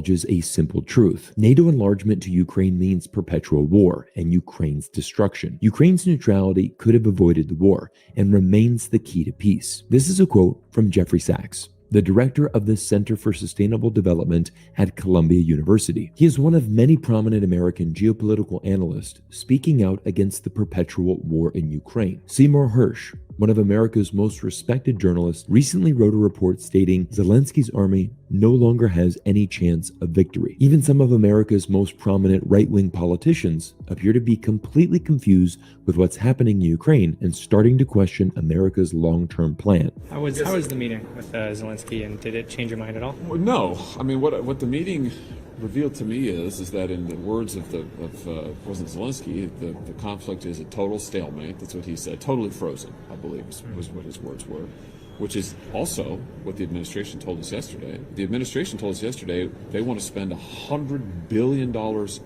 acknowledges a simple truth. NATO enlargement to Ukraine means perpetual war and Ukraine's destruction. Ukraine's neutrality could have avoided the war and remains the key to peace. This is a quote from Jeffrey Sachs, the director of the Center for Sustainable Development at Columbia University. He is one of many prominent American geopolitical analysts speaking out against the perpetual war in Ukraine. Seymour Hersh, one of America's most respected journalists, recently wrote a report stating Zelensky's army no longer has any chance of victory. Even some of America's most prominent right-wing politicians appear to be completely confused with what's happening in Ukraine and starting to question America's long-term plan. How was the meeting with Zelensky, and did it change your mind at all? Well, no. I mean, what the meeting revealed to me is that in the words of President Zelensky, the conflict is a total stalemate. That's what he said. Totally frozen, I believe, was what his words were, which is also what the administration told us yesterday. The administration told us yesterday they want to spend $100 billion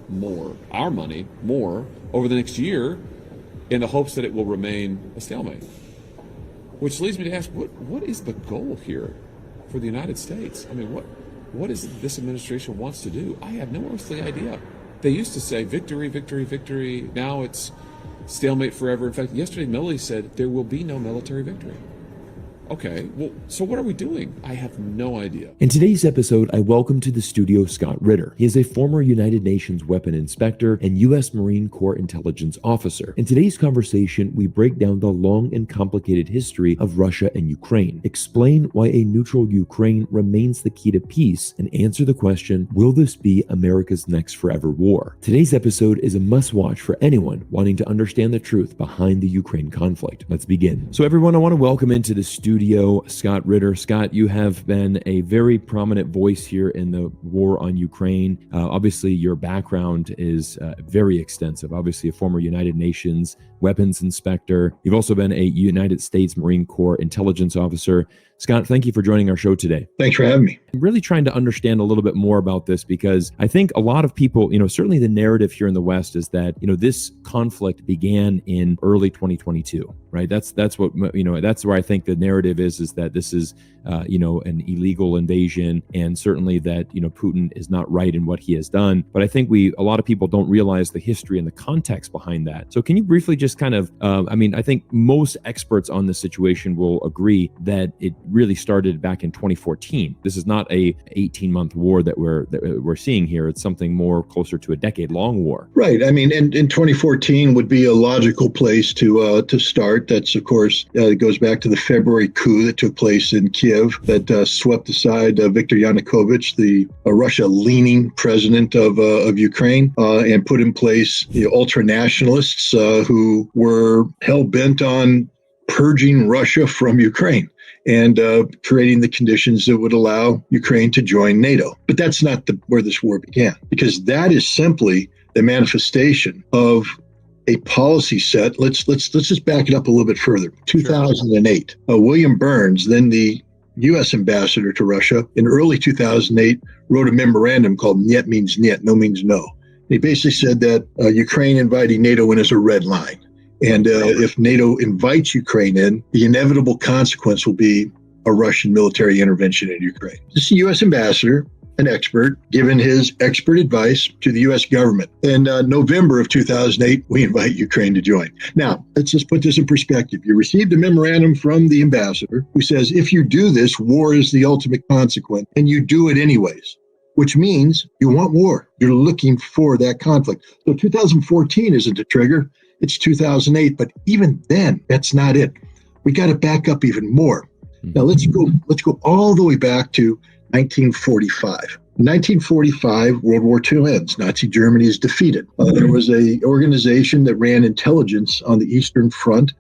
more, our money, more, over the next year in the hopes that it will remain a stalemate. Which leads me to ask, what is the goal here for the United States? I mean, what is it this administration wants to do? I have no earthly idea. They used to say victory, victory, victory. Now it's stalemate forever. In fact, yesterday Milley said there will be no military victory. Okay, well, so what are we doing? I have no idea. In today's episode, I welcome to the studio Scott Ritter. He is a former United Nations weapon inspector and U.S. Marine Corps intelligence officer. In today's conversation, we break down the long and complicated history of Russia and Ukraine, explain why a neutral Ukraine remains the key to peace, and answer the question, will this be America's next forever war? Today's episode is a must-watch for anyone wanting to understand the truth behind the Ukraine conflict. Let's begin. So everyone, I want to welcome into the studio Scott Ritter. Scott, you have been a very prominent voice here in the war on Ukraine. Obviously, your background is very extensive. Obviously, a former United Nations weapons inspector. You've also been a United States Marine Corps intelligence officer. Scott, thank you for joining our show today. Thanks for having me. I'm really trying to understand a little bit more about this because I think a lot of people, certainly the narrative here in the West is that, this conflict began in early 2022, right? That's what, that's where I think the narrative is that this is, an illegal invasion, and certainly that, Putin is not right in what he has done. But I think a lot of people don't realize the history and the context behind that. So can you briefly just kind of, I think most experts on this situation will agree that it really started back in 2014. This is not a 18-month war that we're seeing here. It's something more closer to a decade-long war. Right. I mean, in 2014 would be a logical place to start. That's, of course, it goes back to the February coup that took place in Kiev that swept aside Viktor Yanukovych, the Russia-leaning president of Ukraine, and put in place ultra-nationalists who were hell-bent on purging Russia from Ukraine and creating the conditions that would allow Ukraine to join NATO. But that's not where this war began, because that is simply the manifestation of a policy set. Let's just back it up a little bit further. 2008, William Burns, then the U.S. ambassador to Russia, in early 2008, wrote a memorandum called "Niet means niet," no means no. He basically said that Ukraine inviting NATO in is a red line. And if NATO invites Ukraine in, the inevitable consequence will be a Russian military intervention in Ukraine. This is a U.S. ambassador, an expert, given his expert advice to the U.S. government. In November of 2008, we invite Ukraine to join. Now, let's just put this in perspective. You received a memorandum from the ambassador who says, if you do this, war is the ultimate consequence, and you do it anyways, which means you want war. You're looking for that conflict. So 2014 isn't a trigger. It's 2008, but even then, that's not it. We got to back up even more. Now let's go all the way back to 1945. In 1945, World War II ends. Nazi Germany is defeated. There was an organization that ran intelligence on the Eastern Front,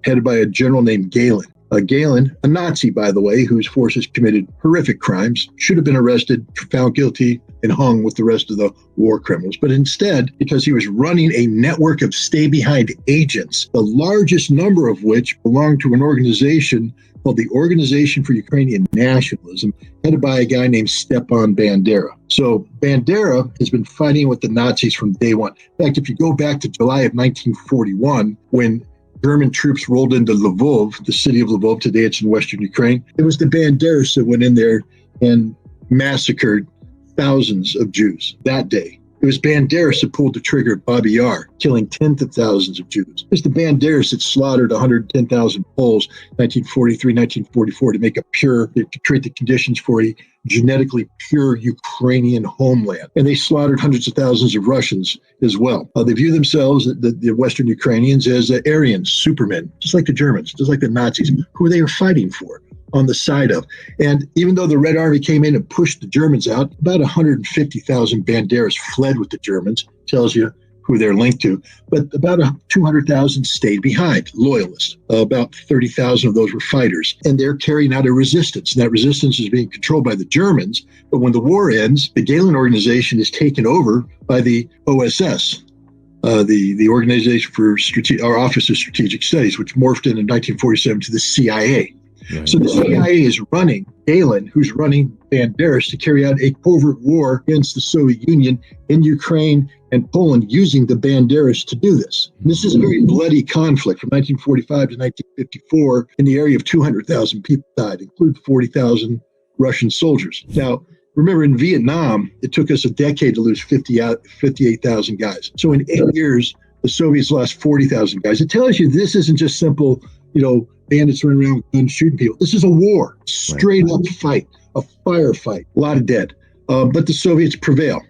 headed by a general named Gehlen. Gehlen, a Nazi, by the way, whose forces committed horrific crimes, should have been arrested, found guilty, and hung with the rest of the war criminals. But instead, because he was running a network of stay-behind agents, the largest number of which belonged to an organization called the Organization for Ukrainian Nationalism, headed by a guy named Stepan Bandera. So Bandera has been fighting with the Nazis from day one. In fact, if you go back to July of 1941, when German troops rolled into Lvov, the city of Lvov, today it's in Western Ukraine, it was the Banderas that went in there and massacred thousands of Jews that day. It was Banderas that pulled the trigger at Babi Yar, killing tens of thousands of Jews. It was the Banderas that slaughtered 110,000 Poles in 1943, 1944 to create the conditions for a genetically pure Ukrainian homeland. And they slaughtered hundreds of thousands of Russians as well. They view themselves, the Western Ukrainians, as Aryans, supermen, just like the Germans, just like the Nazis, who they were fighting for. On the side of. And even though the Red Army came in and pushed the Germans out, about 150,000 Banderas fled with the Germans, tells you who they're linked to, but about 200,000 stayed behind, loyalists. About 30,000 of those were fighters, and they're carrying out a resistance, and that resistance is being controlled by the Germans, but when the war ends, the Gehlen organization is taken over by the OSS, the Organization for our Office of Strategic Studies, which morphed in 1947 to the CIA. Right. So the CIA is running Gehlen, who's running Banderas, to carry out a covert war against the Soviet Union in Ukraine and Poland, using the Banderas to do this. And this is a very bloody conflict from 1945 to 1954. In the area of 200,000 people died, including 40,000 Russian soldiers. Now, remember, in Vietnam, it took us a decade to lose 58,000 guys. So in 8 years, the Soviets lost 40,000 guys. It tells you this isn't just simple, bandits running around with guns shooting people. This is a war, straight up fight, a firefight, a lot of dead. But the Soviets prevail.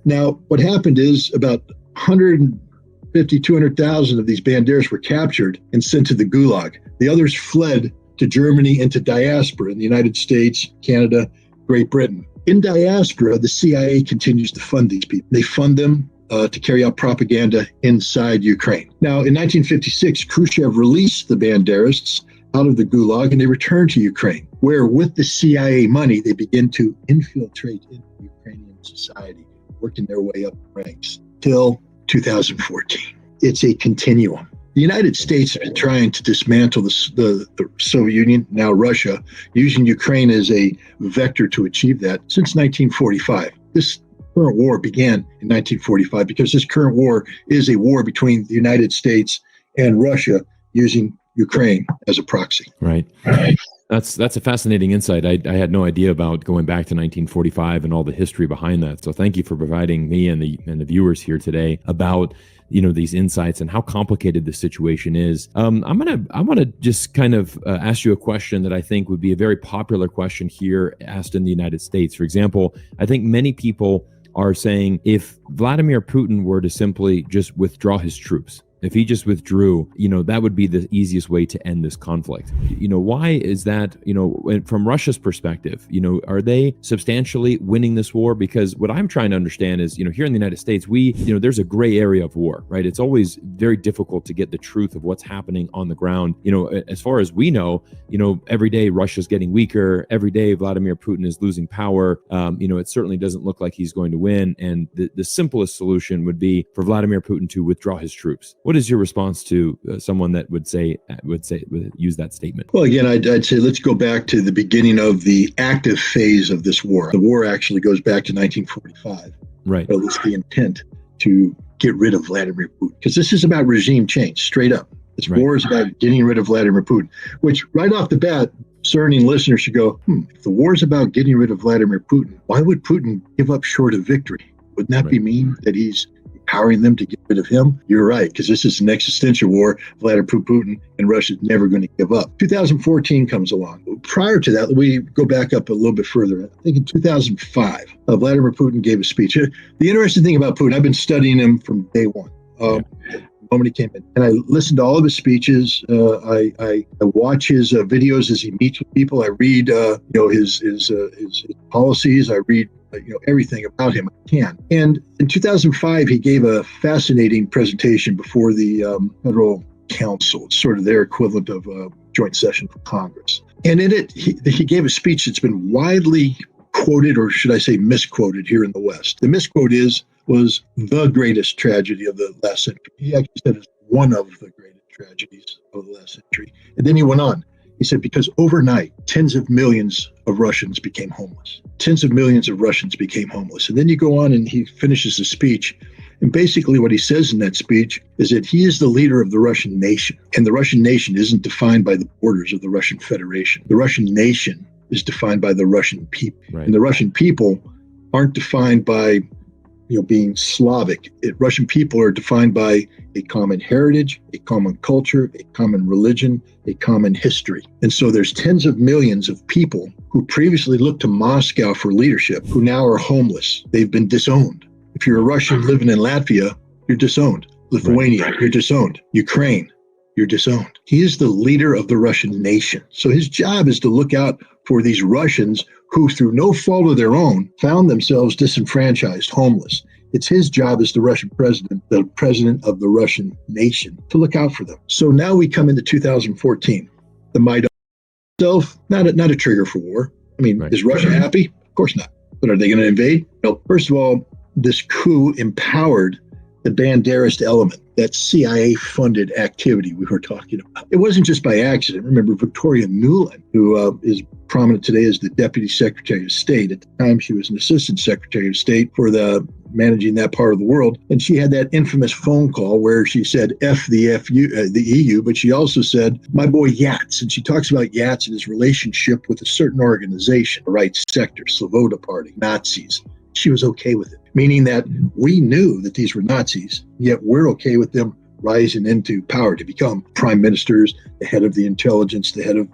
Now, what happened is about 150, 200,000 of these Banderas were captured and sent to the Gulag. The others fled to Germany and to diaspora in the United States, Canada, Great Britain. In diaspora, the CIA continues to fund these people. They fund them to carry out propaganda inside Ukraine. Now, in 1956, Khrushchev released the Banderas out of the Gulag, and they returned to Ukraine, where with the CIA money, they begin to infiltrate into Ukrainian society, working their way up the ranks till 2014. It's a continuum. The United States has been trying to dismantle the Soviet Union, now Russia, using Ukraine as a vector to achieve that since 1945. This current war began in 1945 because this current war is a war between the United States and Russia using Ukraine as a proxy. Right. That's a fascinating insight. I had no idea about going back to 1945 and all the history behind that. So thank you for providing me and the viewers here today about these insights and how complicated the situation is. I want to just kind of ask you a question that I think would be a very popular question here asked in the United States. For example, I think many people are saying if Vladimir Putin were to simply just withdraw his troops, if he just withdrew, that would be the easiest way to end this conflict. Why is that, from Russia's perspective, are they substantially winning this war? Because what I'm trying to understand is, here in the United States, there's a gray area of war, right? It's always very difficult to get the truth of what's happening on the ground. As far as we know, every day Russia's getting weaker. Every day Vladimir Putin is losing power. It certainly doesn't look like he's going to win. And the simplest solution would be for Vladimir Putin to withdraw his troops. What is your response to someone that would use that statement? Well, again, I'd say let's go back to the beginning of the active phase of this war. The war actually goes back to 1945. Right. At least the intent to get rid of Vladimir Putin, because this is about regime change, straight up. This war is about getting rid of Vladimir Putin, which right off the bat, discerning listeners should go, if the war is about getting rid of Vladimir Putin, why would Putin give up short of victory? Wouldn't that be mean that he's empowering them to get rid of him? You're right, because this is an existential war. Vladimir Putin and Russia's never going to give up. 2014 comes along. Prior to that, we go back up a little bit further. I think in 2005, Vladimir Putin gave a speech. The interesting thing about Putin, I've been studying him from day one. The moment he came in, and I listened to all of his speeches. I watch his videos as he meets with people. I read, his policies. I read, everything about him I can. And in 2005, he gave a fascinating presentation before the Federal Council. It's sort of their equivalent of a joint session for Congress. And in it, he gave a speech that's been widely quoted, or should I say misquoted, here in the West. The misquote was the greatest tragedy of the last century. He actually said it's one of the greatest tragedies of the last century. And then he went on. He said, because overnight, tens of millions of Russians became homeless. Tens of millions of Russians became homeless. And then you go on and he finishes the speech. And basically what he says in that speech is that he is the leader of the Russian nation. And the Russian nation isn't defined by the borders of the Russian Federation. The Russian nation is defined by the Russian people. Right. And the Russian people aren't defined by being Slavic. Russian people are defined by a common heritage, a common culture, a common religion, a common history. And so there's tens of millions of people who previously looked to Moscow for leadership who now are homeless. They've been disowned. If you're a Russian living in Latvia, you're disowned. Lithuania, you're disowned. Ukraine, you're disowned. He is the leader of the Russian nation. So his job is to look out for these Russians who, through no fault of their own, found themselves disenfranchised, homeless. It's his job as the Russian president, the president of the Russian nation, to look out for them. So now we come into 2014. The Maidan itself, not a trigger for war. I mean, Is Russia happy? Of course not. But are they going to invade? No. First of all, this coup empowered the Banderist element, that CIA-funded activity we were talking about. It wasn't just by accident. Remember Victoria Nuland, who is prominent today as the Deputy Secretary of State. At the time, she was an Assistant Secretary of State for managing that part of the world. And she had that infamous phone call where she said, F the EU, but she also said, my boy Yats. And she talks about Yats and his relationship with a certain organization, the right sector, Sloboda Party, Nazis. She was okay with it, meaning that we knew that these were Nazis, yet we're okay with them rising into power to become prime ministers, the head of the intelligence, the head of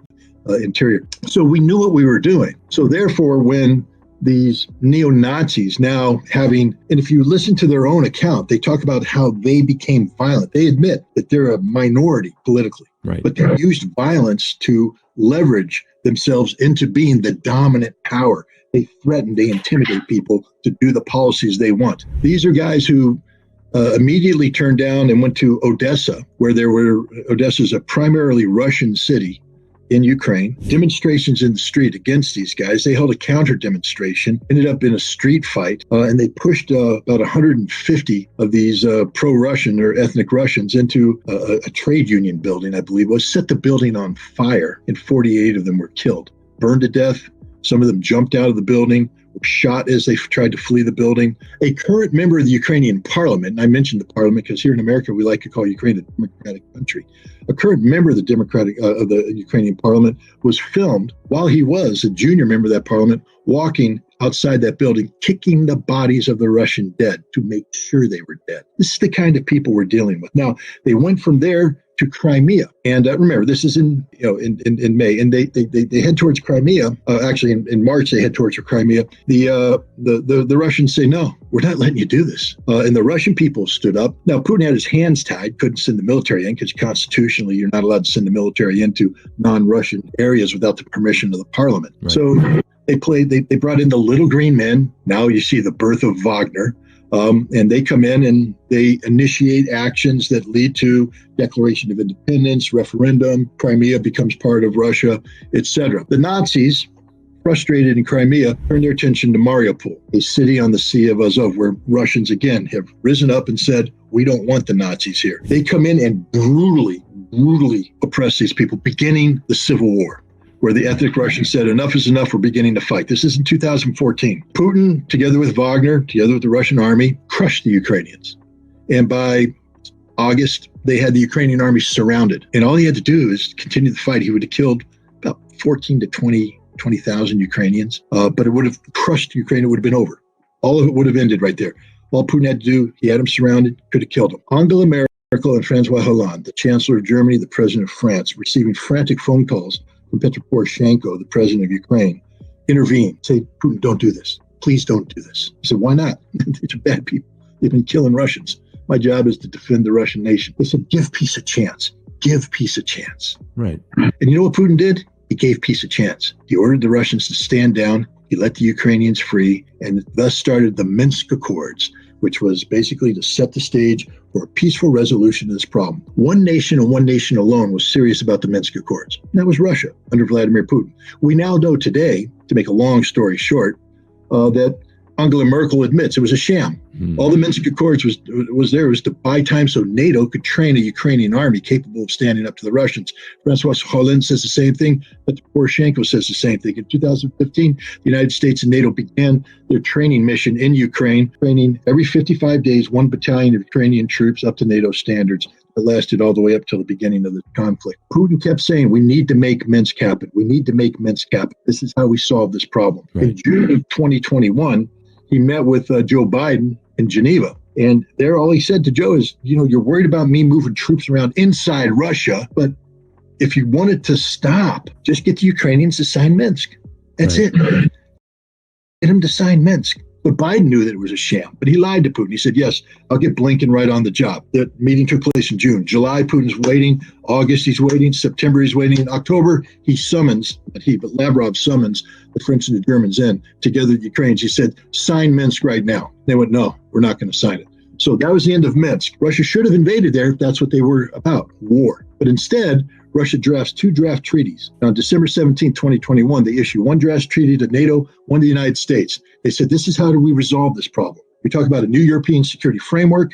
interior. So we knew what we were doing. So therefore, when these neo-Nazis now and if you listen to their own account, they talk about how they became violent. They admit that they're a minority politically, but they used violence to leverage themselves into being the dominant power. They threaten, they intimidate people to do the policies they want. These are guys who immediately turned down and went to Odessa, where Odessa is a primarily Russian city in Ukraine. Demonstrations in the street against these guys. They held a counter demonstration, ended up in a street fight, and they pushed about 150 of these pro-Russian or ethnic Russians into a trade union building, I believe it was, set the building on fire, and 48 of them were killed, burned to death. Some of them jumped out of the building, were shot as they tried to flee the building. A current member of the Ukrainian parliament, and I mentioned the parliament because here in America we like to call Ukraine a democratic country. A current member of the Ukrainian parliament was filmed while he was a junior member of that parliament walking outside that building, kicking the bodies of the Russian dead to make sure they were dead. This is the kind of people we're dealing with. Now, they went from there to Crimea. And remember, this is in May, and they head towards Crimea. Actually, in March, they head towards Crimea. The Russians say, no, we're not letting you do this. And the Russian people stood up. Now, Putin had his hands tied, couldn't send the military in because constitutionally, you're not allowed to send the military into non-Russian areas without the permission of the parliament. Right. So they brought in the little green men. Now you see the birth of Wagner. And they come in and they initiate actions that lead to declaration of independence, referendum, Crimea becomes part of Russia, etc. The Nazis, frustrated in Crimea, turned their attention to Mariupol, a city on the Sea of Azov, where Russians again have risen up and said, we don't want the Nazis here. They come in and brutally oppress these people, beginning the Civil War, where the ethnic Russians said, enough is enough, we're beginning to fight. This is in 2014. Putin, together with Wagner, together with the Russian army, crushed the Ukrainians. And by August, they had the Ukrainian army surrounded. And all he had to do is continue the fight. He would have killed about 14 to 20,000 Ukrainians, but it would have crushed Ukraine. It would have been over. All of it would have ended right there. All Putin had to do, he had them surrounded, could have killed them. Angela Merkel and Francois Hollande, the Chancellor of Germany, the President of France, receiving frantic phone calls from Petro Poroshenko, the president of Ukraine, intervene, say, Putin, don't do this. Please don't do this. He said, why not? These are bad people. They've been killing Russians. My job is to defend the Russian nation. They said, give peace a chance. Give peace a chance. Right. And you know what Putin did? He gave peace a chance. He ordered the Russians to stand down. He let the Ukrainians free, and thus started the Minsk Accords, which was basically to set the stage for a peaceful resolution of this problem. One nation and one nation alone was serious about the Minsk Accords. And that was Russia under Vladimir Putin. We now know today, to make a long story short, that Angela Merkel admits it was a sham. All the Minsk Accords was to buy time so NATO could train a Ukrainian army capable of standing up to the Russians. Francois Hollande says the same thing, but Poroshenko says the same thing. In 2015, the United States and NATO began their training mission in Ukraine, training every 55 days, 1 battalion of Ukrainian troops up to NATO standards. It lasted all the way up till the beginning of the conflict. Putin kept saying, we need to make Minsk happen. We need to make Minsk happen. This is how we solve this problem. Right. In June of 2021, he met with Joe Biden in Geneva. And there, all he said to Joe is, you're worried about me moving troops around inside Russia, but if you wanted to stop, just get the Ukrainians to sign Minsk. That's it. Get him to sign Minsk. But Biden knew that it was a sham, but he lied to Putin. He said, yes, I'll get Blinken right on the job. The meeting took place in June. July, Putin's waiting. August, he's waiting. September, he's waiting. In October, but Lavrov summons the French and the Germans in, together with the Ukrainians. He said, sign Minsk right now. They went, no, we're not going to sign it. So that was the end of Minsk. Russia should have invaded there if that's what they were about, war. But instead, Russia drafts 2 draft treaties. On December 17, 2021, they issue 1 draft treaty to NATO, 1 to the United States. They said, this is how do we resolve this problem? We talk about a new European security framework.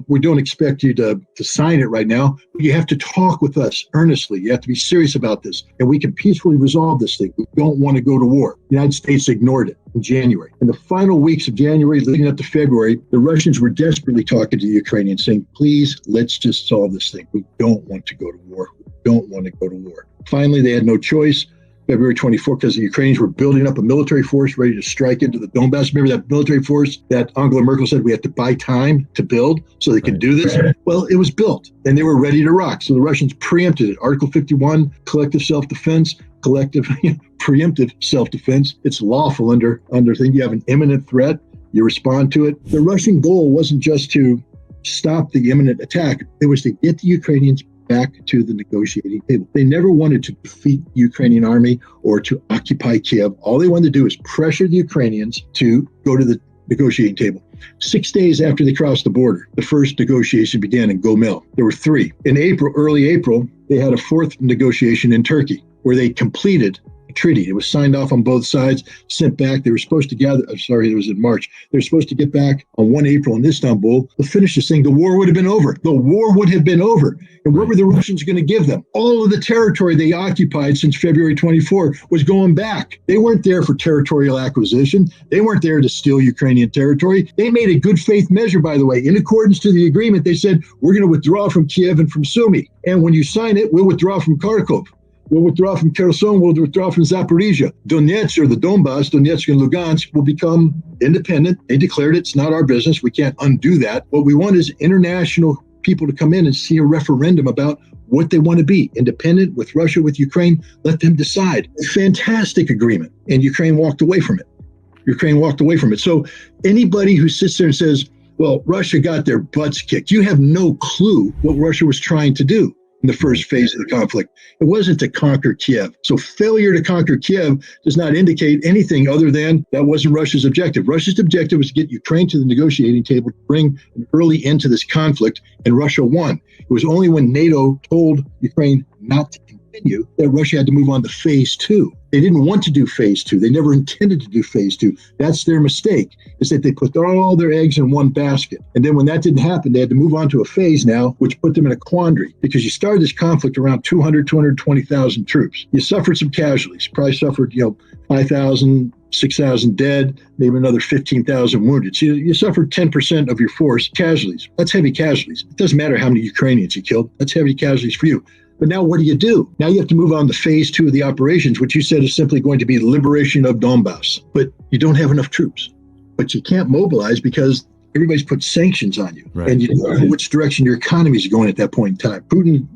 We don't expect you to sign it right now, but you have to talk with us earnestly. You have to be serious about this, and we can peacefully resolve this thing. We don't want to go to war. The United States ignored it in January. In the final weeks of January, leading up to February, the Russians were desperately talking to the Ukrainians, saying, please, let's just solve this thing. We don't want to go to war. We don't want to go to war. Finally, they had no choice. February 24th, because the Ukrainians were building up a military force ready to strike into the Donbass. Remember that military force that Angela Merkel said we have to buy time to build so they can do this? Well, it was built, and they were ready to rock. So the Russians preempted it. Article 51, collective self-defense, preemptive self-defense. It's lawful under thing. You have an imminent threat, you respond to it. The Russian goal wasn't just to stop the imminent attack. It was to get the Ukrainians back to the negotiating table. They never wanted to defeat the Ukrainian army or to occupy Kiev. All they wanted to do is pressure the Ukrainians to go to the negotiating table. 6 days after they crossed the border, the first negotiation began in Gomel. There were 3. In April, early April, they had a 4th negotiation in Turkey where they completed treaty. It was signed off on both sides, sent back. They were supposed to it was in March. They were supposed to get back on 1 April in Istanbul to finish this thing. The war would have been over. The war would have been over. And what were the Russians going to give them? All of the territory they occupied since February 24 was going back. They weren't there for territorial acquisition. They weren't there to steal Ukrainian territory. They made a good faith measure, by the way. In accordance to the agreement, they said, we're going to withdraw from Kiev and from Sumy. And when you sign it, we'll withdraw from Kharkov. We'll withdraw from Kherson, we'll withdraw from Zaporizhia. Donetsk, or the Donbass, Donetsk and Lugansk, will become independent. They declared it's not our business. We can't undo that. What we want is international people to come in and see a referendum about what they want to be. Independent, with Russia, with Ukraine, let them decide. A fantastic agreement. And Ukraine walked away from it. So anybody who sits there and says, well, Russia got their butts kicked, you have no clue what Russia was trying to do in the first phase of the conflict. It wasn't to conquer Kiev. So failure to conquer Kiev does not indicate anything other than that wasn't Russia's objective. Russia's objective was to get Ukraine to the negotiating table, to bring an early end to this conflict, and Russia won. It was only when NATO told Ukraine not to continue that Russia had to move on to phase 2. They didn't want to do phase 2. They never intended to do phase 2. That's their mistake, is that they put all their eggs in one basket. And then when that didn't happen, they had to move on to a phase now, which put them in a quandary, because you started this conflict around 220,000 troops. You suffered some casualties. You probably suffered, 5,000, 6,000 dead, maybe another 15,000 wounded. So you suffered 10% of your force casualties. That's heavy casualties. It doesn't matter how many Ukrainians you killed. That's heavy casualties for you. But now what do? Now you have to move on to phase 2 of the operations, which you said is simply going to be liberation of Donbass. But you don't have enough troops. But you can't mobilize because everybody's put sanctions on you. Right. And you don't know which direction your economy is going at that point in time. Putin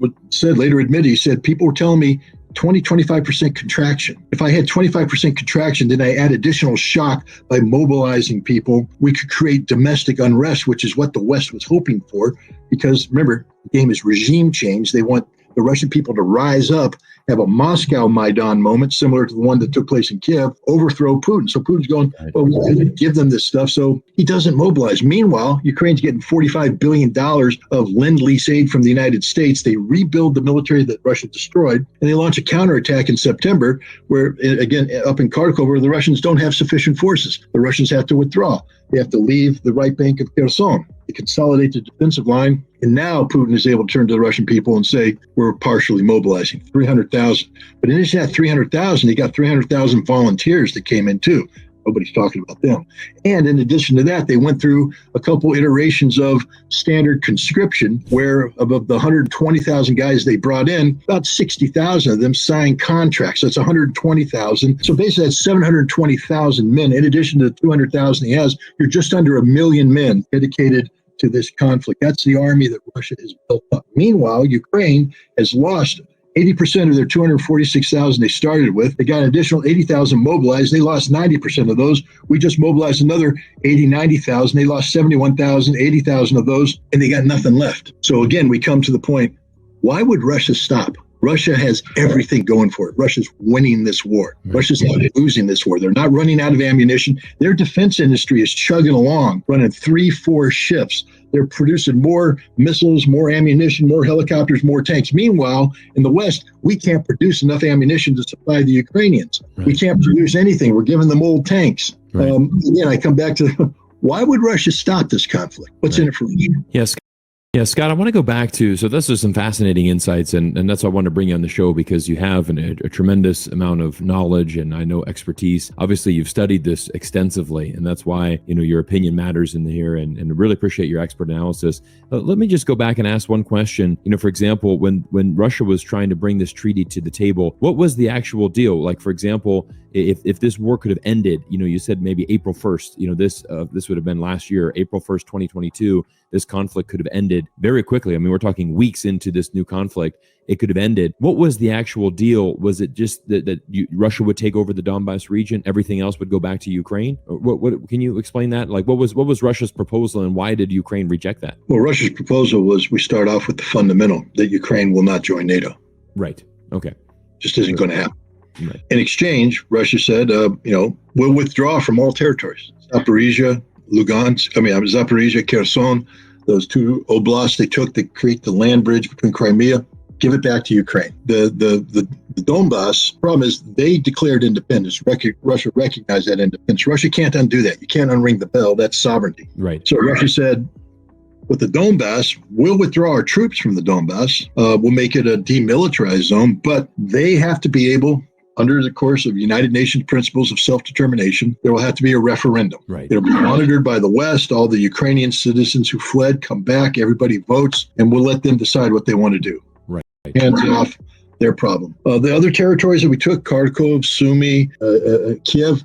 admitted, he said, people were telling me 25% contraction. If I had 25% contraction, then I add additional shock by mobilizing people. We could create domestic unrest, which is what the West was hoping for. Because remember, the game is regime change. They want the Russian people to rise up, have a Moscow Maidan moment, similar to the one that took place in Kiev, overthrow Putin. So Putin's going, well, we didn't give them this stuff, so he doesn't mobilize. Meanwhile, Ukraine's getting $45 billion of lend-lease aid from the United States. They rebuild the military that Russia destroyed, and they launch a counterattack in September, where, again, up in Kharkov, where the Russians don't have sufficient forces. The Russians have to withdraw. They have to leave the right bank of Kherson. They consolidate the defensive line. And now Putin is able to turn to the Russian people and say, we're partially mobilizing 300,000. But in addition to that 300,000, he got 300,000 volunteers that came in too. Nobody's talking about them. And in addition to that, they went through a couple iterations of standard conscription, where of the 120,000 guys they brought in, about 60,000 of them signed contracts. That's 120,000. So basically that's 720,000 men. In addition to the 200,000 he has, you're just under 1 million men dedicated to this conflict. That's the army that Russia has built up. Meanwhile, Ukraine has lost 80% of their 246,000 they started with. They got an additional 80,000 mobilized. They lost 90% of those. We just mobilized another 80, 90,000. They lost 71,000, 80,000 of those, and they got nothing left. So again, we come to the point, why would Russia stop? Russia has everything going for it. Russia's winning this war. Russia's not losing this war. They're not running out of ammunition. Their defense industry is chugging along, running 3-4 ships. They're producing more missiles, more ammunition, more helicopters, more tanks. Meanwhile, in the West, we can't produce enough ammunition to supply the Ukrainians. Right. We can't produce anything. We're giving them old tanks. Right. Again, I come back to why would Russia stop this conflict? What's in it for Russia? Yes. Yeah, Scott, I want to go back to, so this is some fascinating insights, and that's why I want to bring you on the show, because you have a tremendous amount of knowledge and I know expertise. Obviously, you've studied this extensively, and that's why, your opinion matters in here, and I really appreciate your expert analysis. Let me just go back and ask one question. For example, when Russia was trying to bring this treaty to the table, what was the actual deal? Like, for example, if this war could have ended, you said maybe April 1st, this would have been last year, April 1st, 2022, this conflict could have ended very quickly. I mean, we're talking weeks into this new conflict. It could have ended. What was the actual deal? Was it just that Russia would take over the Donbass region, everything else would go back to Ukraine? Or what can you explain that? Like, what was Russia's proposal, and why did Ukraine reject that? Well, Russia's proposal was we start off with the fundamental that Ukraine will not join NATO. Right. Okay. Just isn't going to happen. Right. In exchange, Russia said, we'll withdraw from all territories. Zaporizhia, Zaporizhia, Kherson, those two oblasts they took to create the land bridge between Crimea, give it back to Ukraine. The Donbass problem is they declared independence. Russia recognized that independence. Russia can't undo that. You can't unring the bell. That's sovereignty. Right. So Russia said, with the Donbass, we'll withdraw our troops from the Donbass. We'll make it a demilitarized zone, but they have to be able, under the course of United Nations principles of self-determination, there will have to be a referendum. Right. It'll be monitored by the West. All the Ukrainian citizens who fled come back. Everybody votes, and we'll let them decide what they want to do. Right. Hands off, their problem. The other territories that we took, Kharkov, Sumy, Kiev,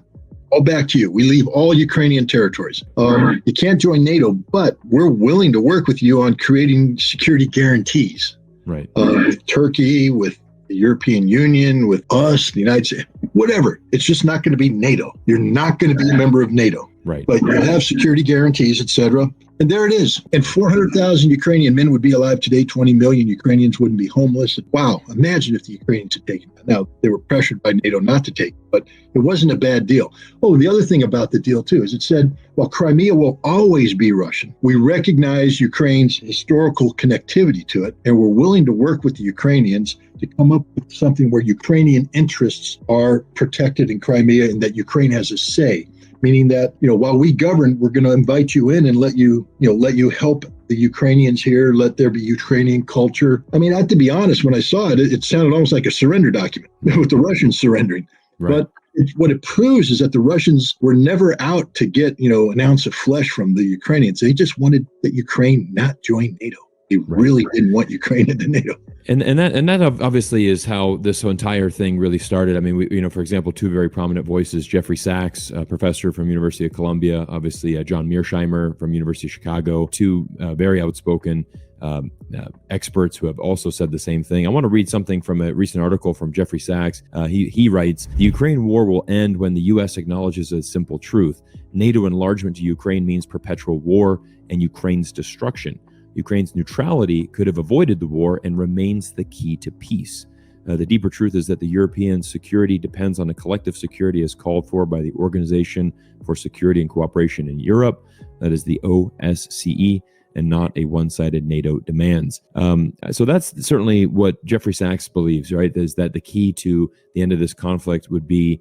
all back to you. We leave all Ukrainian territories. You can't join NATO, but we're willing to work with you on creating security guarantees. Right. With Turkey, with the European Union, with us, the United States, whatever. It's just not going to be NATO. You're not going to be a member of NATO. Right. But you have security guarantees, etc. And there it is. And 400,000 Ukrainian men would be alive today. 20 million Ukrainians wouldn't be homeless. Wow. Imagine if the Ukrainians had taken that. Now, they were pressured by NATO not to take it, but it wasn't a bad deal. Oh, the other thing about the deal, too, is it said, well, Crimea will always be Russian. We recognize Ukraine's historical connectivity to it, and we're willing to work with the Ukrainians to come up with something where Ukrainian interests are protected in Crimea and that Ukraine has a say. Meaning that, while we govern, we're going to invite you in and let you help the Ukrainians here, let there be Ukrainian culture. I mean, I have to be honest, when I saw it, it sounded almost like a surrender document with the Russians surrendering. Right. But what it proves is that the Russians were never out to get, an ounce of flesh from the Ukrainians. They just wanted that Ukraine not join NATO. They really didn't want Ukraine into NATO. And that obviously is how this entire thing really started. I mean, we, for example, two very prominent voices: Jeffrey Sachs, a professor from University of Columbia, obviously John Mearsheimer from University of Chicago, two very outspoken experts who have also said the same thing. I want to read something from a recent article from Jeffrey Sachs. He writes, "The Ukraine war will end when the U.S. acknowledges a simple truth. NATO enlargement to Ukraine means perpetual war and Ukraine's destruction. Ukraine's neutrality could have avoided the war and remains the key to peace. The deeper truth is that the European security depends on a collective security as called for by the Organization for Security and Cooperation in Europe, that is the OSCE, and not a one-sided NATO demands." So that's certainly what Jeffrey Sachs believes, right? Is that the key to the end of this conflict would be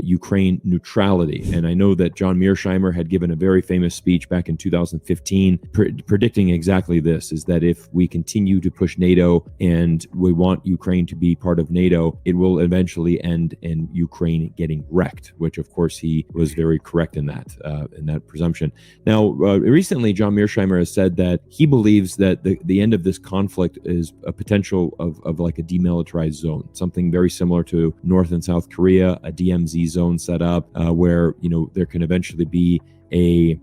Ukraine neutrality. And I know that John Mearsheimer had given a very famous speech back in 2015 predicting exactly this, is that if we continue to push NATO and we want Ukraine to be part of NATO, it will eventually end in Ukraine getting wrecked, which of course he was very correct in that presumption. Now, recently, John Mearsheimer has said that he believes that the end of this conflict is a potential of like a demilitarized zone, something very similar to North and South Korea, a DMZ zone set up where, there can eventually be a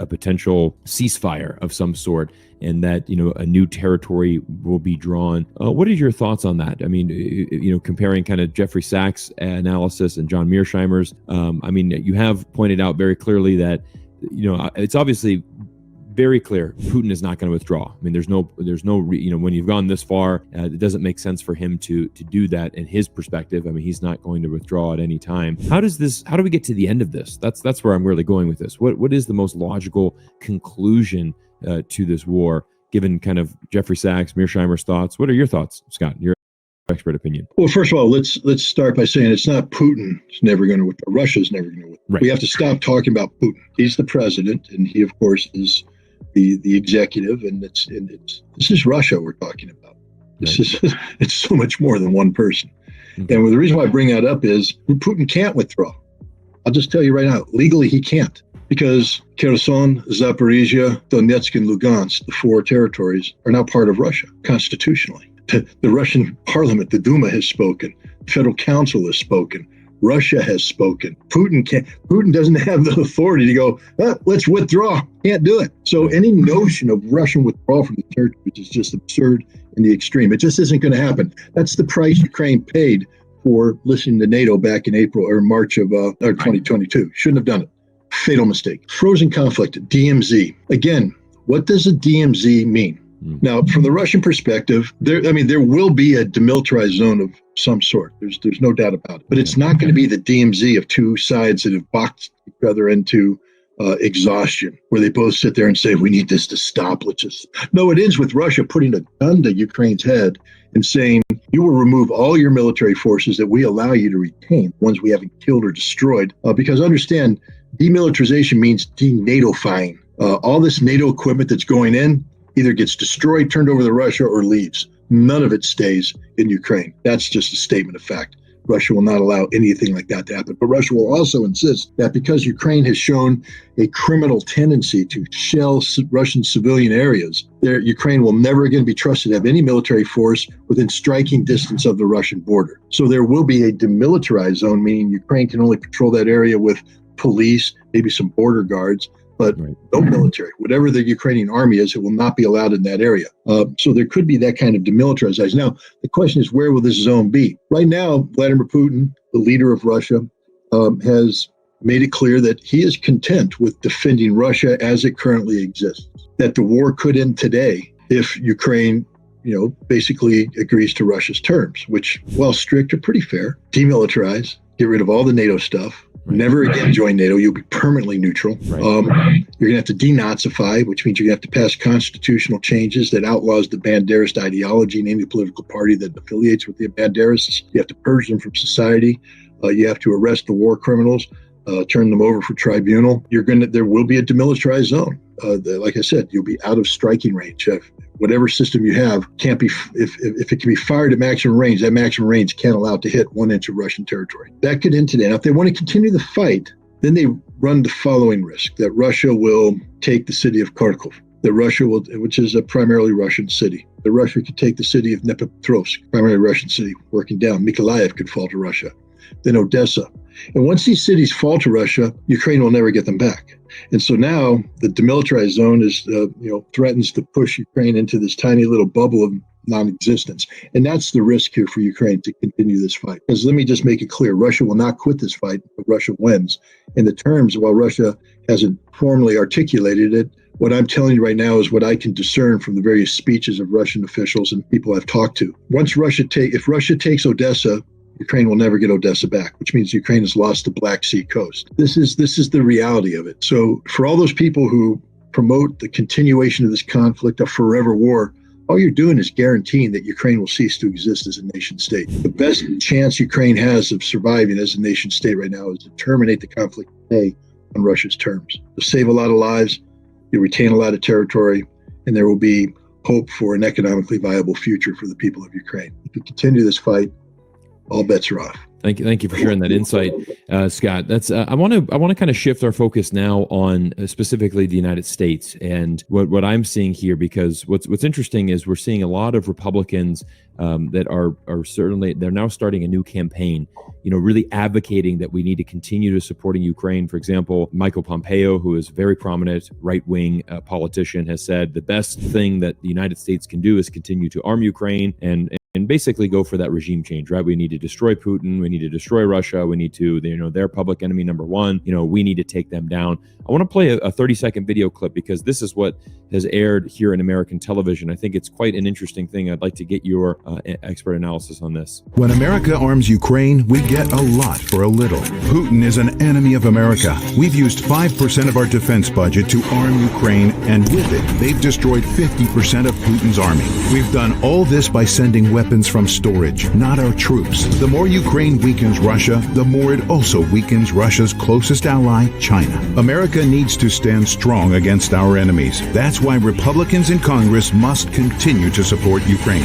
potential ceasefire of some sort, and that, a new territory will be drawn. What are your thoughts on that? I mean, comparing kind of Jeffrey Sachs' analysis and John Mearsheimer's, you have pointed out very clearly that, it's obviously very clear Putin is not going to withdraw. I mean, there's no, when you've gone this far, it doesn't make sense for him to do that in his perspective. I mean, he's not going to withdraw at any time. How do we get to the end of this? That's where I'm really going with this. What is the most logical conclusion to this war, given kind of Jeffrey Sachs, Mearsheimer's thoughts? What are your thoughts, Scott? Your expert opinion. Well, first of all, let's start by saying it's not Putin is never going to withdraw. Russia's never going to withdraw. Right. We have to stop talking about Putin. He's the president, and he, of course, is the executive, and this is Russia we're talking about. It's so much more than one person. Okay. And the reason why I bring that up is Putin can't withdraw. I'll just tell you right now, legally he can't, because Kherson, Zaporizhia, Donetsk, and Lugansk, the 4 territories, are now part of Russia constitutionally. The Russian parliament, the Duma, has spoken. The Federal Council has spoken. Russia has spoken. Putin doesn't have the authority to go, let's withdraw. Can't do it. So any notion of Russian withdrawal from the territories is just absurd in the extreme. It just isn't going to happen. That's the price Ukraine paid for listening to NATO back in April or March of 2022. Shouldn't have done it. Fatal mistake. Frozen conflict, DMZ. Again, what does a DMZ mean? Now, from the Russian perspective, there will be a demilitarized zone of some sort. There's no doubt about it. But it's not going to be the DMZ of two sides that have boxed each other into exhaustion, where they both sit there and say, we need this to stop. No, it ends with Russia putting a gun to Ukraine's head and saying, you will remove all your military forces that we allow you to retain, ones we haven't killed or destroyed. Because understand, demilitarization means de-NATO-fying. All this NATO equipment that's going in either gets destroyed, turned over to Russia, or leaves. None of it stays in Ukraine. That's just a statement of fact. Russia will not allow anything like that to happen. But Russia will also insist that because Ukraine has shown a criminal tendency to shell Russian civilian areas, Ukraine will never again be trusted to have any military force within striking distance of the Russian border. So there will be a demilitarized zone, meaning Ukraine can only patrol that area with police, maybe some border guards, but no military. Whatever the Ukrainian army is, it will not be allowed in that area. So there could be that kind of demilitarized. Now, the question is, where will this zone be? Right now, Vladimir Putin, the leader of Russia, has made it clear that he is content with defending Russia as it currently exists, that the war could end today if Ukraine, basically agrees to Russia's terms, which, while strict, are pretty fair. Demilitarize, get rid of all the NATO stuff, never again join NATO. You'll be permanently neutral. You're going to have to denazify, which means you're going to have to pass constitutional changes that outlaws the Banderist ideology and any political party that affiliates with the Banderists. You have to purge them from society. You have to arrest the war criminals, turn them over for tribunal. There will be a demilitarized zone. Like I said, you'll be out of striking range. Whatever system you have can't be, if it can be fired at maximum range, that maximum range can't allow it to hit 1 inch of Russian territory. That could end today. Now, if they want to continue the fight, then they run the following risk, that Russia will take the city of Kharkov, that Russia will, which is a primarily Russian city, that Russia could take the city of Dnipropetrovsk, primarily Russian city, working down. Mykolaiv could fall to Russia, then Odessa. And once these cities fall to Russia, Ukraine will never get them back. And so now the demilitarized zone is, threatens to push Ukraine into this tiny little bubble of non-existence. And that's the risk here for Ukraine to continue this fight. Because let me just make it clear, Russia will not quit this fight, but Russia wins. In the terms, while Russia hasn't formally articulated it, what I'm telling you right now is what I can discern from the various speeches of Russian officials and people I've talked to. If Russia takes Odessa, Ukraine will never get Odessa back, which means Ukraine has lost the Black Sea coast. This is the reality of it. So for all those people who promote the continuation of this conflict, a forever war, all you're doing is guaranteeing that Ukraine will cease to exist as a nation state. The best chance Ukraine has of surviving as a nation state right now is to terminate the conflict today on Russia's terms. You'll save a lot of lives, you'll retain a lot of territory, and there will be hope for an economically viable future for the people of Ukraine. If you continue this fight, all bets are off. Thank you for sharing that insight, Scott. That's I want to kind of shift our focus now on specifically the United States and what I'm seeing here, because what's interesting is we're seeing a lot of Republicans that are certainly, they're now starting a new campaign, really advocating that we need to continue to supporting Ukraine. For example, Michael Pompeo, who is a very prominent right-wing politician, has said the best thing that the United States can do is continue to arm Ukraine and basically go for that regime change, right? We need to destroy Putin. We need to destroy Russia. We need to, they're public enemy number one. We need to take them down. I want to play a 30-second video clip because this is what has aired here in American television. I think it's quite an interesting thing. I'd like to get your expert analysis on this. When America arms Ukraine, we get a lot for a little. Putin is an enemy of America. We've used 5% of our defense budget to arm Ukraine, and with it, they've destroyed 50% of Putin's army. We've done all this by sending weapons from storage, not our troops. The more Ukraine weakens Russia, the more it also weakens Russia's closest ally, China. America needs to stand strong against our enemies. That's why Republicans in Congress must continue to support Ukraine.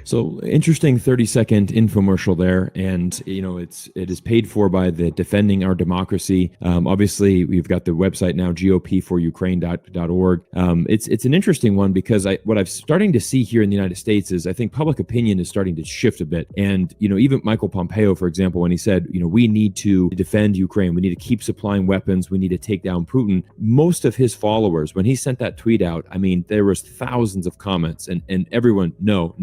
So interesting 30-second infomercial there, and it is paid for by the Defending Our Democracy. Obviously, we've got the website now, gopforukraine.org. It's an interesting one because what I'm starting to see here in the United States is I think public opinion is starting to shift a bit, and even Michael Pompeo, for example, when he said we need to defend Ukraine, we need to keep supplying weapons, we need to take down Putin. Most of his followers, when he sent that tweet out, there was thousands of comments, and everyone no,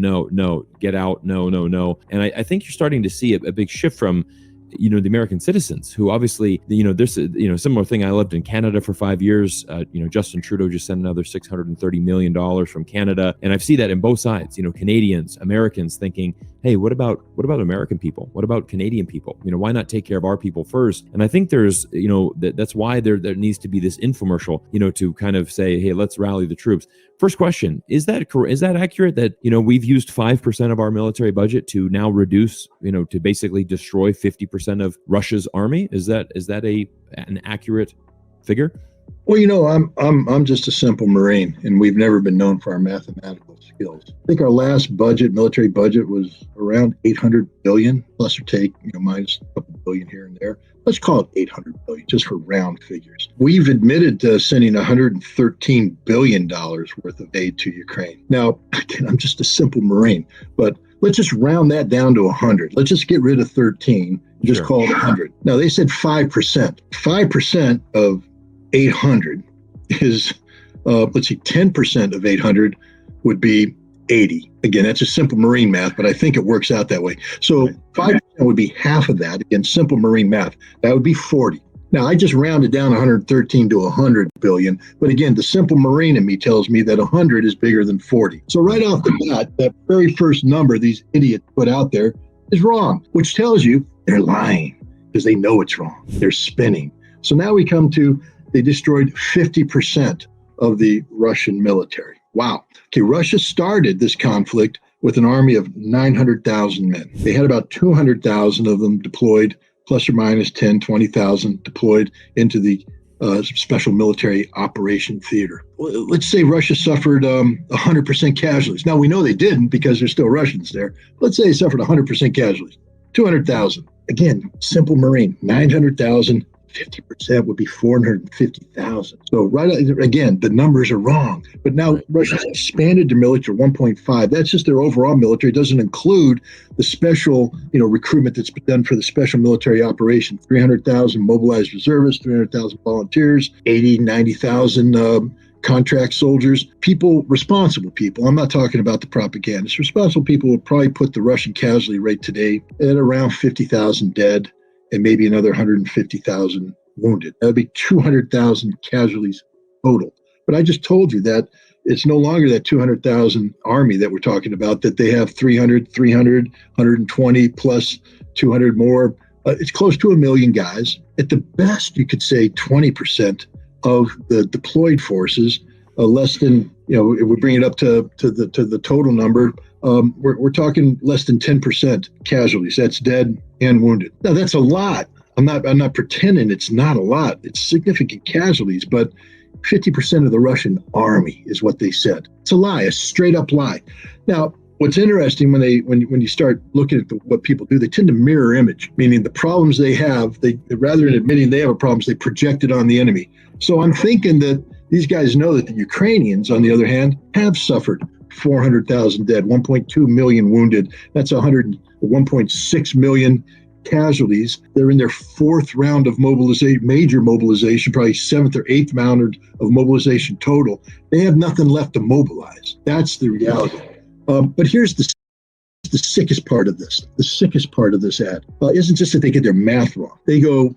get out, no. And I think you're starting to see a big shift from the American citizens who obviously, there's a similar thing. I lived in Canada for 5 years. Justin Trudeau just sent another $630 million from Canada. And I've seen that in both sides, Canadians, Americans thinking, hey, what about American people? What about Canadian people? Why not take care of our people first? And I think there's, that's why there needs to be this infomercial, to kind of say, hey, let's rally the troops. First question, is that accurate that, we've used 5% of our military budget to now reduce, to basically destroy 50% of Russia's army? Is that an accurate figure? Well, I'm just a simple Marine, and we've never been known for our mathematical skills. I think our last military budget was around 800 billion, plus or take, minus a couple billion here and there. Let's call it 800 billion, just for round figures. We've admitted to sending $113 billion worth of aid to Ukraine. Now, again, I'm just a simple Marine, but let's just round that down to 100. Let's just get rid of 13 and just call it 100. Now, they said 5%. 5% of 800 is, 10% of 800 would be 80. Again, that's just simple Marine math, but I think it works out that way. So 5% would be half of that. Again, simple Marine math. That would be 40. Now, I just rounded down 113 to 100 billion. But again, the simple Marine in me tells me that 100 is bigger than 40. So right off the bat, that very first number these idiots put out there is wrong, which tells you they're lying because they know it's wrong. They're spinning. So now we come to, they destroyed 50% of the Russian military. Wow. Okay, Russia started this conflict with an army of 900,000 men. They had about 200,000 of them deployed, plus or minus 10, 20,000 deployed into the special military operation theater. Well, let's say Russia suffered 100% casualties. Now, we know they didn't because there's still Russians there. Let's say they suffered 100% casualties, 200,000. Again, simple Marine, 900,000. 50% would be 450,000. So again, the numbers are wrong. But now Russia's expanded their military to 1.5. That's just their overall military. It doesn't include the special, recruitment that's been done for the special military operation. 300,000 mobilized reservists, 300,000 volunteers, 90,000 contract soldiers, responsible people. I'm not talking about the propagandists. Responsible people would probably put the Russian casualty rate today at around 50,000 dead, and maybe another 150,000 wounded. That would be 200,000 casualties total. But I just told you that it's no longer that 200,000 army that we're talking about, that they have 300, 120 plus 200 more. It's close to 1 million guys. At the best, you could say 20% of the deployed forces less than, if we bring it up to the total number, we're talking less than 10% casualties. That's dead and wounded. Now that's a lot. I'm not pretending it's not a lot. It's significant casualties, but 50% of the Russian army is what they said. It's a lie, a straight up lie. Now, what's interesting when you start looking at what people do, they tend to mirror image, meaning the problems they have, they rather than admitting they have a problem, they project it on the enemy. So I'm thinking that these guys know that the Ukrainians, on the other hand, have suffered 400,000 dead, 1.2 million wounded. That's 1.6 million casualties. They're in their fourth round of mobilization, major mobilization, probably seventh or eighth round of mobilization total. They have nothing left to mobilize. That's the reality. But here's the sickest part of this. The sickest part of this ad isn't just that they get their math wrong. They go,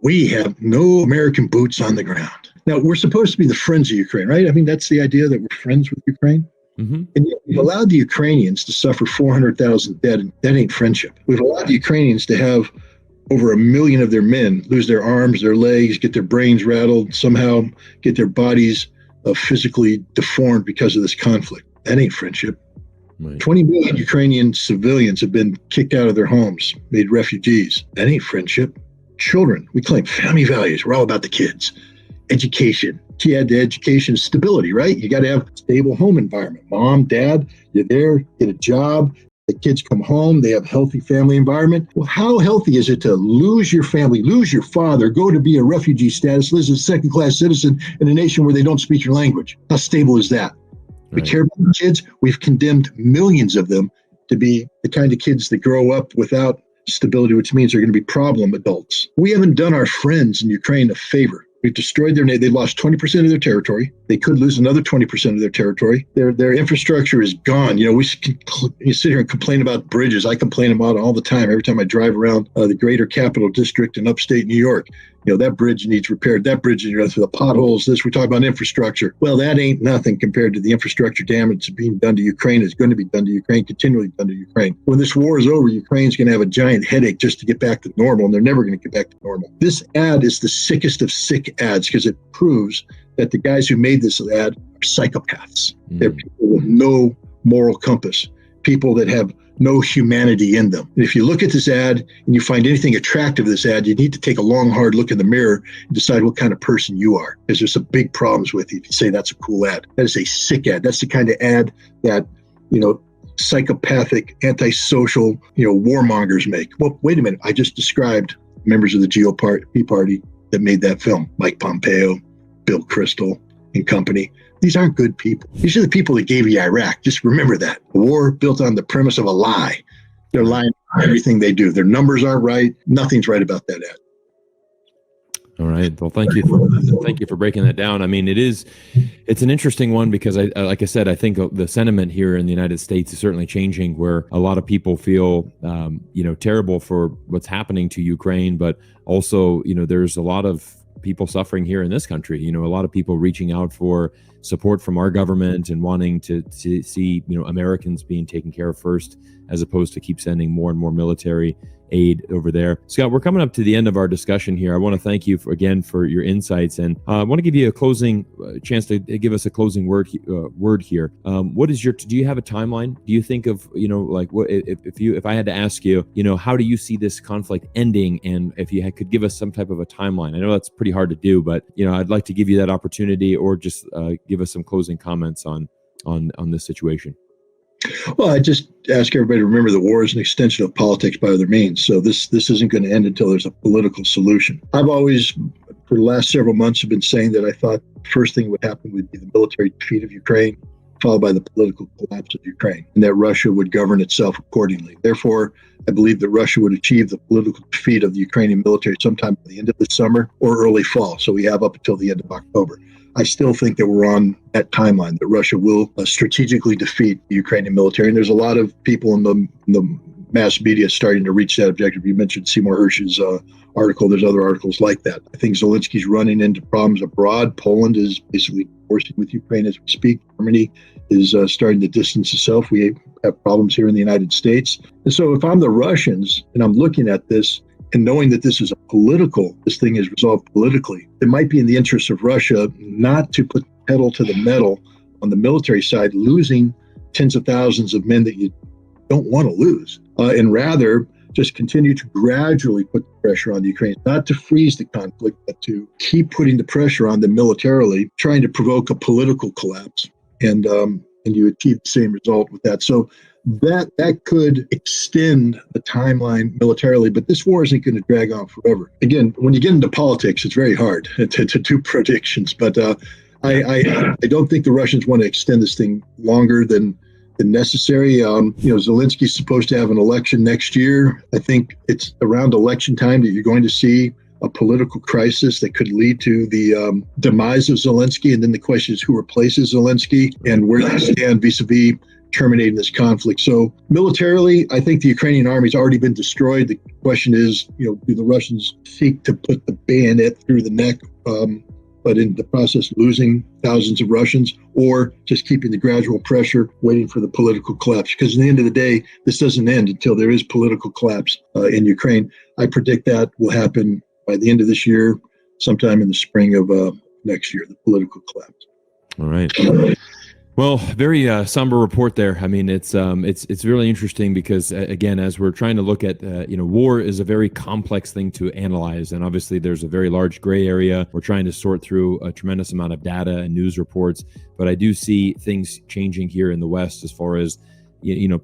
we have no American boots on the ground. Now, we're supposed to be the friends of Ukraine, right? I mean, that's the idea that we're friends with Ukraine. Mm-hmm. And yet we've allowed the Ukrainians to suffer 400,000 dead, and that ain't friendship. We've allowed the Ukrainians to have over 1 million of their men lose their arms, their legs, get their brains rattled, somehow get their bodies physically deformed because of this conflict. That ain't friendship. Right. 20 million Ukrainian civilians have been kicked out of their homes, made refugees. That ain't friendship. Children, we claim family values. We're all about the kids. Education. You had the education stability, right? You got to have a stable home environment. Mom, dad, you're there, get a job. The kids come home, they have a healthy family environment. Well, how healthy is it to lose your family, lose your father, go to be a refugee status, live as a second-class citizen in a nation where they don't speak your language? How stable is that? We care about the kids. We've condemned millions of them to be the kind of kids that grow up without stability, which means they're going to be problem adults. We haven't done our friends in Ukraine a favor. We've destroyed their nation. They lost 20% of their territory. They could lose another 20% of their territory. Their infrastructure is gone. You sit here and complain about bridges. I complain about it all the time. Every time I drive around the greater capital district in upstate New York, that bridge needs repaired. That bridge needs the potholes. We talk about infrastructure. Well, that ain't nothing compared to the infrastructure damage being done to Ukraine. Is going to be done to Ukraine, continually done to Ukraine. When this war is over, Ukraine's going to have a giant headache just to get back to normal, and they're never going to get back to normal. This ad is the sickest of sick ads because it proves that the guys who made this ad are psychopaths. They're people with no moral compass, people that have no humanity in them. And if you look at this ad and you find anything attractive in this ad, you need to take a long, hard look in the mirror and decide what kind of person you are, because there's some big problems with it if you say that's a cool ad. That is a sick ad. That's the kind of ad that, psychopathic, antisocial, warmongers make. Well, wait a minute. I just described members of the GOP party that made that film, Mike Pompeo, Bill Kristol and company. These aren't good people. These are the people that gave you Iraq. Just remember that. A war built on the premise of a lie. They're lying on everything they do. Their numbers aren't right. Nothing's right about that ad. All right. Well, thank you for breaking that down. I mean, it's an interesting one because like I said, I think the sentiment here in the United States is certainly changing, where a lot of people feel, terrible for what's happening to Ukraine, but also, there's a lot of people suffering here in this country. A lot of people reaching out for support from our government and wanting to see, Americans being taken care of first, as opposed to keep sending more and more military aid over there. Scott, we're coming up to the end of our discussion here. I want to thank you again for your insights, and I want to give you a closing chance to give us a closing word here. What is do you have a timeline? Do you think of, what if I had to ask you, how do you see this conflict ending? And if you could give us some type of a timeline. I know that's pretty hard to do, but, I'd like to give you that opportunity, or just give us some closing comments on this situation. Well, I just ask everybody to remember the war is an extension of politics by other means. So this isn't going to end until there's a political solution. I've always, for the last several months, have been saying that I thought the first thing would happen would be the military defeat of Ukraine, followed by the political collapse of Ukraine, and that Russia would govern itself accordingly. Therefore, I believe that Russia would achieve the political defeat of the Ukrainian military sometime at the end of the summer or early fall. So we have up until the end of October. I still think that we're on that timeline, that Russia will strategically defeat the Ukrainian military. And there's a lot of people in the mass media starting to reach that objective. You mentioned Seymour Hersh's article. There's other articles like that. I think Zelensky's running into problems abroad. Poland is basically divorcing with Ukraine as we speak. Germany is starting to distance itself. We have problems here in the United States. And so if I'm the Russians and I'm looking at this, and knowing that this thing is resolved politically, it might be in the interest of Russia not to put pedal to the metal on the military side, losing tens of thousands of men that you don't want to lose, and rather just continue to gradually put the pressure on the Ukrainians, not to freeze the conflict, but to keep putting the pressure on them militarily, trying to provoke a political collapse. And you achieve the same result with that. So that could extend the timeline militarily, but this war isn't going to drag on forever. Again, when you get into politics, it's very hard to do predictions, but I don't think the Russians want to extend this thing longer than necessary. Zelensky's supposed to have an election next year. I think it's around election time that you're going to see a political crisis that could lead to the demise of Zelensky. And then the question is who replaces Zelensky and where they stand vis-a-vis terminating this conflict. So militarily, I think the Ukrainian army's already been destroyed. The question is, do the Russians seek to put the bayonet through the neck, but in the process losing thousands of Russians, or just keeping the gradual pressure, waiting for the political collapse? Because at the end of the day, this doesn't end until there is political collapse in Ukraine. I predict that will happen by the end of this year, sometime in the spring of next year, the political collapse. All right. Well, very somber report there. I mean, it's really interesting because again, as we're trying to look at, war is a very complex thing to analyze, and obviously there's a very large gray area. We're trying to sort through a tremendous amount of data and news reports, but I do see things changing here in the West as far as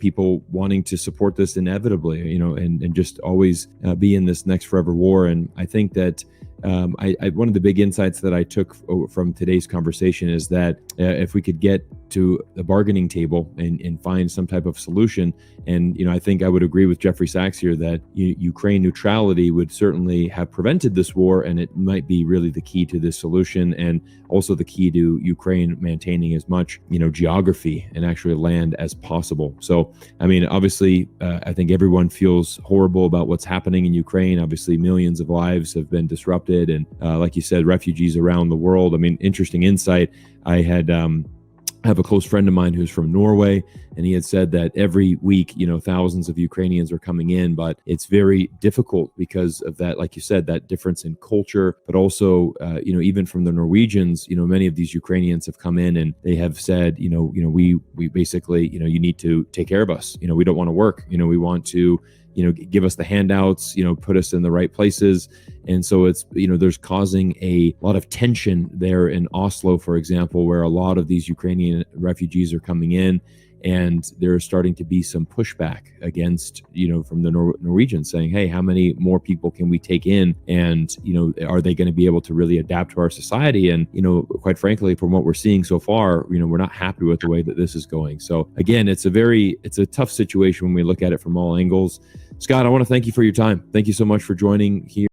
people wanting to support this inevitably, and just always be in this next forever war. And I think that one of the big insights that I took from today's conversation is that if we could get to the bargaining table and find some type of solution, and I think I would agree with Jeffrey Sachs here that Ukraine neutrality would certainly have prevented this war, and it might be really the key to this solution, and also the key to Ukraine maintaining as much geography and actually land as possible. So I mean, obviously I think everyone feels horrible about what's happening in Ukraine. Obviously millions of lives have been disrupted, and like you said, refugees around the world. I mean, interesting insight. I have a close friend of mine who's from Norway, and he had said that every week, thousands of Ukrainians are coming in, but it's very difficult because of that, like you said, that difference in culture, but also, even from the Norwegians, many of these Ukrainians have come in and they have said, we basically, you need to take care of us. We don't want to work. We want to, give us the handouts, put us in the right places. And so it's, there's causing a lot of tension there in Oslo, for example, where a lot of these Ukrainian refugees are coming in, and there's starting to be some pushback against, from the Norwegians saying, hey, how many more people can we take in? And, are they going to be able to really adapt to our society? And, quite frankly, from what we're seeing so far, we're not happy with the way that this is going. So again, it's a tough situation when we look at it from all angles. Scott, I want to thank you for your time. Thank you so much for joining here.